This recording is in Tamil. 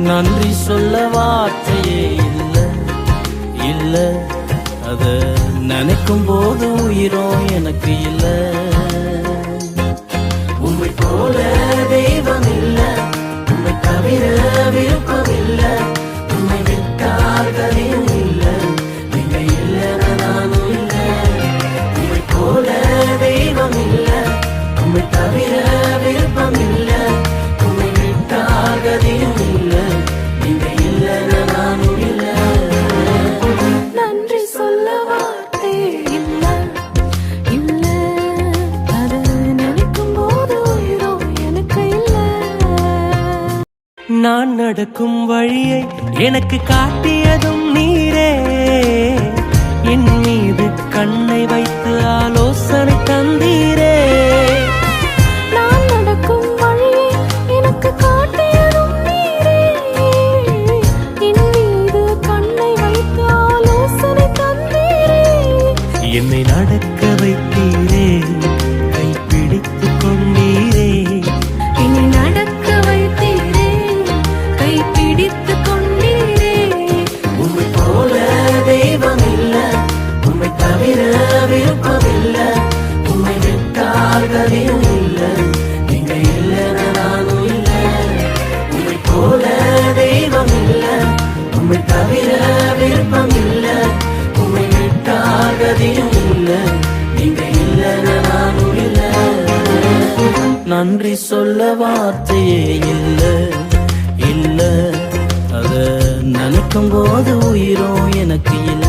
நன்றி சொல்ல வார்த்தையே இல்ல இல்ல, அத நினைக்கும் போது உயிரும் எனக்கு இல்ல. உம்மை போல தெய்வம் இல்ல, உம்மை தவிர விருப்பம் இல்ல, உம்மை விட்டால் கதையும் இல்ல, நீங்க இல்ல நானும் இல்ல. உம்மை போல தெய்வம் இல்ல, உம்மை தவிர விருப்பம் இல்ல, உம்மை விட்டால் கதையும் இல்ல, நீங்க இல்ல நானும் இல்ல. நன்றி சொல்ல வார்த்தை இல்ல இல்ல, அத நினைக்கும் போது உயிரோ எனக்கு இல்ல. நான் நடக்கும் வழியை எனக்கு காட்டியதும் நீரே, என் மீது கண்ணை வைத்து ஆலோசனை தந்தீரே. நான் நடக்கும் வழியை எனக்கு காட்டியதும் நீரே, என் மீது கண்ணை வைத்து ஆலோசனை தந்தீரே. என்னை நடக்க வைத்தீரே, கைப்பிடித்து கொண்டீரே. என்னை நடக்க வைத்தீரே, கை பிடித்து கொண்டீரே. உம்மை போல தெய்வம் இல்ல, உம்மை தவிர விருப்பம் இல்ல, உம்மை விட்டால் கதையும் இல்ல, நீங்க இல்ல நானும் இல்ல. உம்மை போல தெய்வம் இல்ல, உம்மை தவிர விருப்பம் இல்ல, உம்மை விட்டால் கதையும் இல்ல, நீங்க இல்ல நானும் இல்ல. நன்றி சொல்ல வார்த்தையே இல்ல இல்ல, அத நினைக்கும் போது உயிரும் எனக்கு இல்ல.